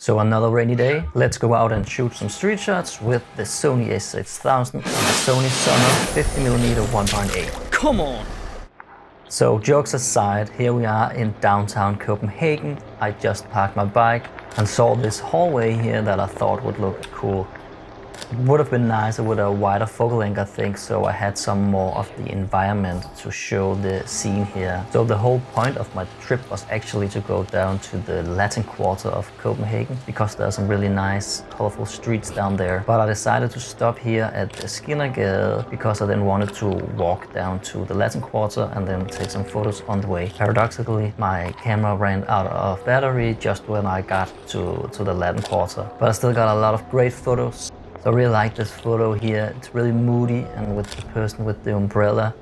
So another rainy day, let's go out and shoot some street shots with the Sony A6000 and the Sony Sonnar 55mm 1.8. Come on! So jokes aside, here we are in downtown Copenhagen. I just parked my bike and saw this hallway here that I thought would look cool. It would have been nicer with a wider focal length, I think, so I had some more of the environment to show the scene here. So the whole point of my trip was actually to go down to the Latin quarter of Copenhagen, because there are some really nice, colorful streets down there. But I decided to stop here at the Skinnergade because I then wanted to walk down to the Latin quarter and then take some photos on the way. Paradoxically, my camera ran out of battery just when I got to the Latin quarter. But I still got a lot of great photos. So I really like this photo here. It's really moody, and with the person with the umbrella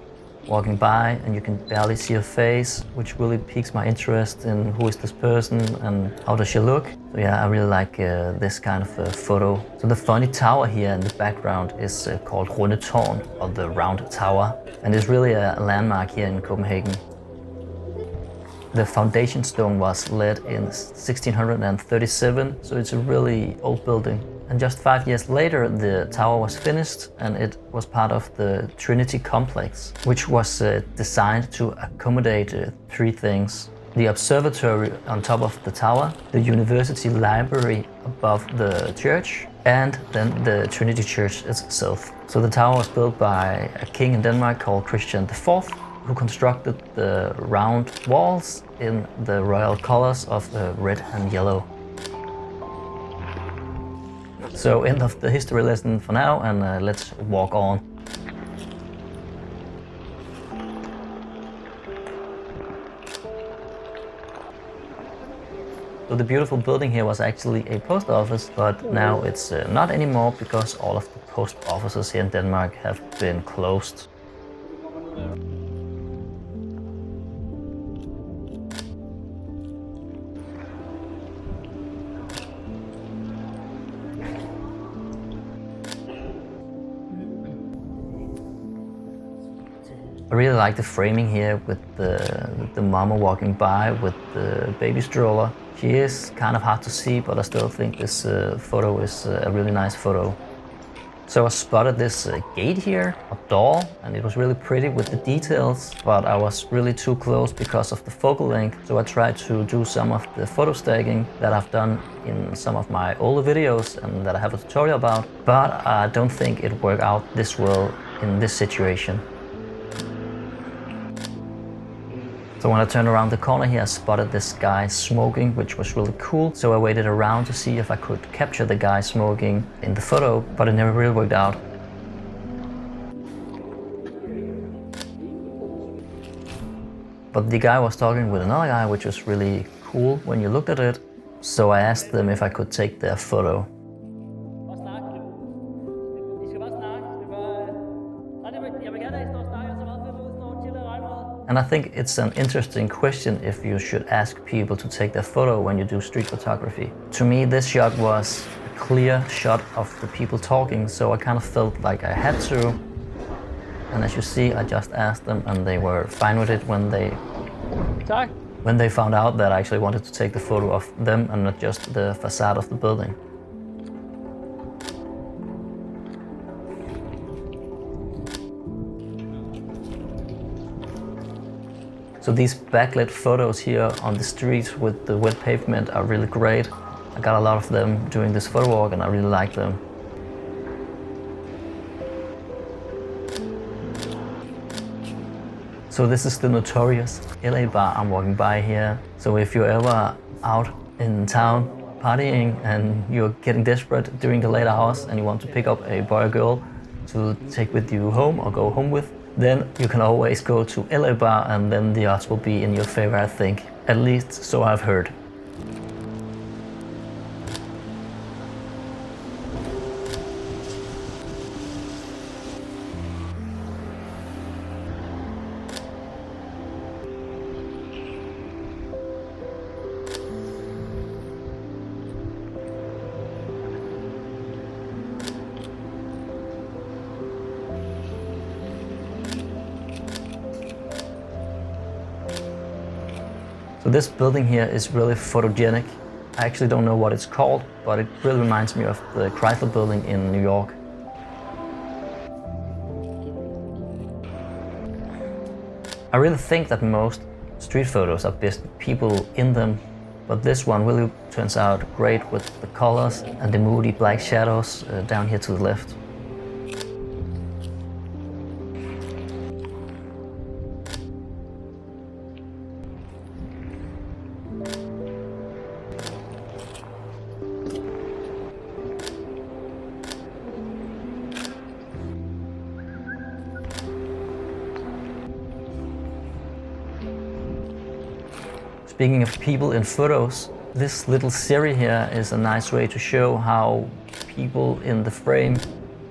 walking by, and you can barely see her face, which really piques my interest in who is this person and how does she look. So yeah, I really like this kind of photo. So the funny tower here in the background is called Runde Tårn, or the Round Tower, and it's really a landmark here in Copenhagen. The foundation stone was laid in 1637, so it's a really old building. And just 5 years later, the tower was finished, and it was part of the Trinity complex, which was designed to accommodate three things: the observatory on top of the tower, the university library above the church, and then the Trinity Church itself. So the tower was built by a king in Denmark called Christian IV, who constructed the round walls in the royal colors of red and yellow. So end of the history lesson for now, and let's walk on. So the beautiful building here was actually a post office, but now it's not anymore because all of the post offices here in Denmark have been closed. I really like the framing here with the mama walking by with the baby stroller. She is kind of hard to see, but I still think this photo is a really nice photo. So I spotted this gate here, a door, and it was really pretty with the details, but I was really too close because of the focal length. So I tried to do some of the photo stacking that I've done in some of my older videos and that I have a tutorial about, but I don't think it worked out this well in this situation. So when I turned around the corner here, I spotted this guy smoking, which was really cool. So I waited around to see if I could capture the guy smoking in the photo, but it never really worked out. But the guy was talking with another guy, which was really cool when you looked at it. So I asked them if I could take their photo. And I think it's an interesting question if you should ask people to take their photo when you do street photography. To me, this shot was a clear shot of the people talking, so I kind of felt like I had to. And as you see, I just asked them, and they were fine with it when they found out that I actually wanted to take the photo of them and not just the facade of the building. So these backlit photos here on the street with the wet pavement are really great. I got a lot of them during this photo walk, and I really like them. So this is the notorious LA bar I'm walking by here. So if you're ever out in town partying and you're getting desperate during the late hours and you want to pick up a boy or girl to take with you home or go home with, then you can always go to LA bar, and then the odds will be in your favor, I think. At least so I've heard. So this building here is really photogenic. I I actually don't know what it's called, but it really reminds me of the Chrysler Building in New York. I really think that most street photos are best with people in them, but this one really turns out great with the colors and the moody black shadows down here to the left. Speaking of people in photos, this little series here is a nice way to show how people in the frame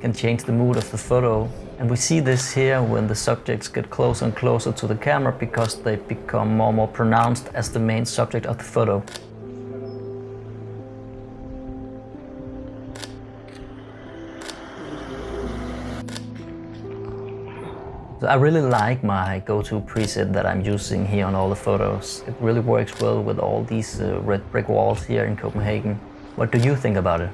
can change the mood of the photo. And we see this here when the subjects get closer and closer to the camera because they become more and more pronounced as the main subject of the photo. I really like my go-to preset that I'm using here on all the photos. It really works well with all these red brick walls here in Copenhagen. What do you think about it?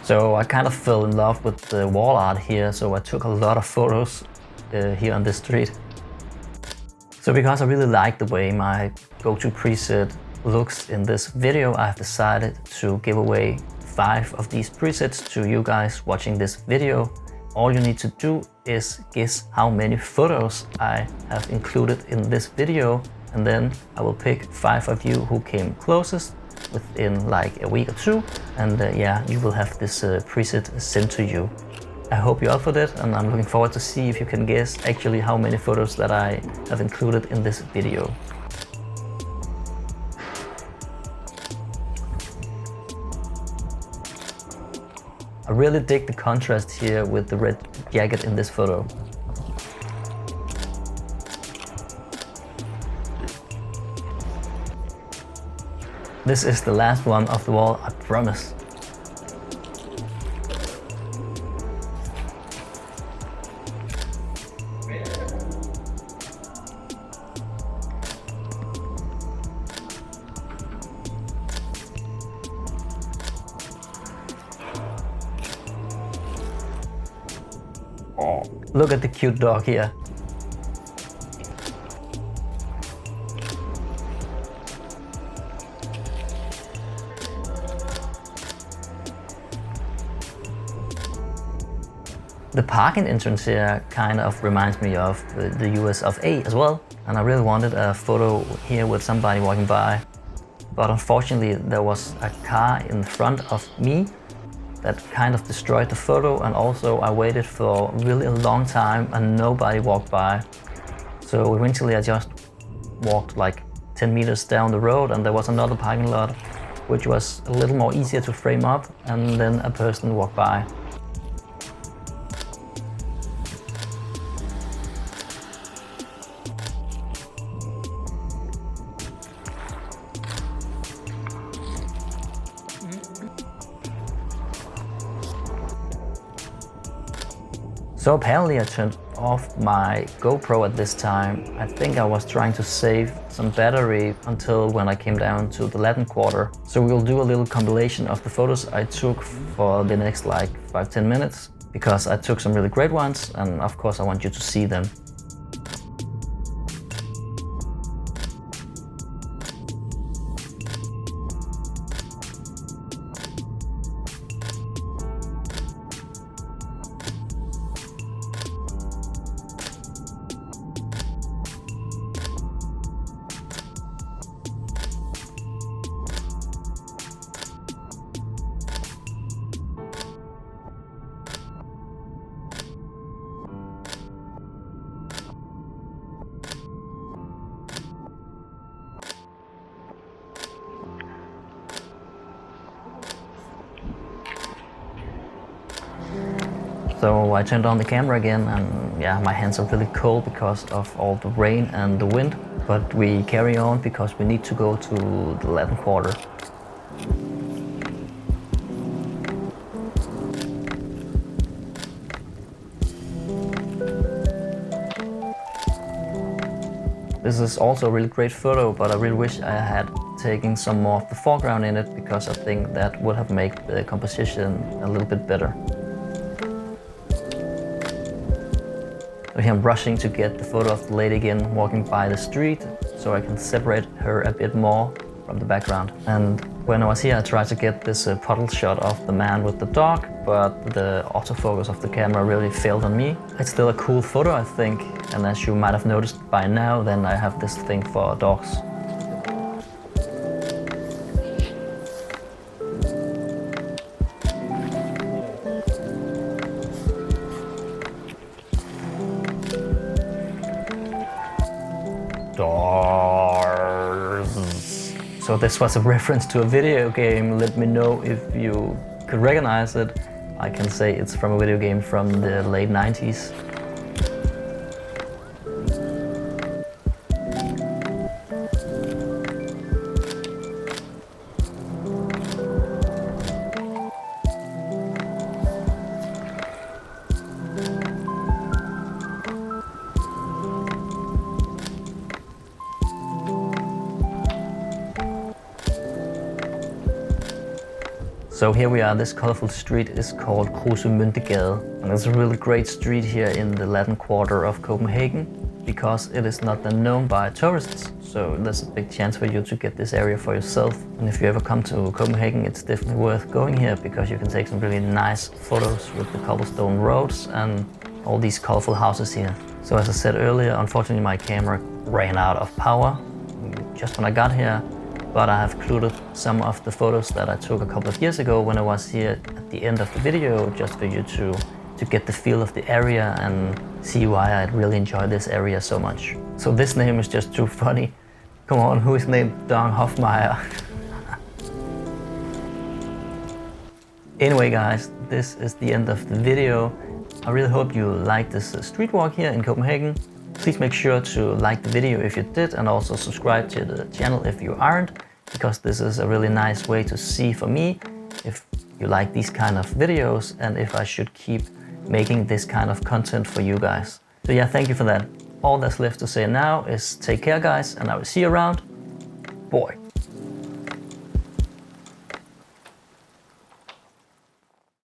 So I kind of fell in love with the wall art here, so I took a lot of photos here on this street. So because I really like the way my go-to preset looks in this video, I've decided to give away 5 of these presets to you guys watching this video. All you need to do is guess how many photos I have included in this video, and then I will pick 5 of you who came closest within like a week or 2, and yeah, you will have this preset sent to you. I hope you're up for that, and I'm looking forward to see if you can guess actually how many photos that I have included in this video. I really dig the contrast here with the red jacket in this photo. This is the last one of the wall, I promise. Oh, look at the cute dog here. The parking entrance here kind of reminds me of the US of A as well, and I really wanted a photo here with somebody walking by, but unfortunately there was a car in front of me that kind of destroyed the photo, and also I waited for really a long time and nobody walked by. So eventually I just walked like 10 meters down the road and there was another parking lot which was a little more easier to frame up, and then a person walked by. So apparently I turned off my GoPro at this time. I think I was trying to save some battery until when I came down to the Latin Quarter. So we'll do a little compilation of the photos I took for the next like 5-10 minutes, because I took some really great ones, and of course I want you to see them. So I turned on the camera again, and yeah, my hands are really cold because of all the rain and the wind. But we carry on because we need to go to the Latin Quarter. This is also a really great photo, but I really wish I had taken some more of the foreground in it, because I think that would have made the composition a little bit better. So here I'm rushing to get the photo of the lady again walking by the street, so I can separate her a bit more from the background. And when I was here, I tried to get this puddle shot of the man with the dog, but the autofocus of the camera really failed on me. It's still a cool photo, I think, and as you might have noticed by now, then I have this thing for dogs. So this was a reference to a video game. Let me know if you could recognize it. I can say it's from a video game from the late 90s. So here we are, this colorful street is called Copenhagen, and it's a really great street here in the Latin quarter of Copenhagen, because it is not known by tourists, so there's a big chance for you to get this area for yourself. And if you ever come to Copenhagen, it's definitely worth going here, because you can take some really nice photos with the cobblestone roads and all these colorful houses here. So as I said earlier, unfortunately my camera ran out of power just when I got here. But I have included some of the photos that I took a couple of years ago when I was here at the end of the video, just for you to get the feel of the area and see why I really enjoy this area so much. So this name is just too funny. Come on, who is named Don Hofmeyer? Anyway guys, this is the end of the video. I really hope you liked this street walk here in Copenhagen. Please make sure to like the video if you did, and also subscribe to the channel if you aren't, because this is a really nice way to see for me if you like these kind of videos and if I should keep making this kind of content for you guys. So yeah, thank you for that. All that's left to say now is take care guys, and I will see you around. Boy.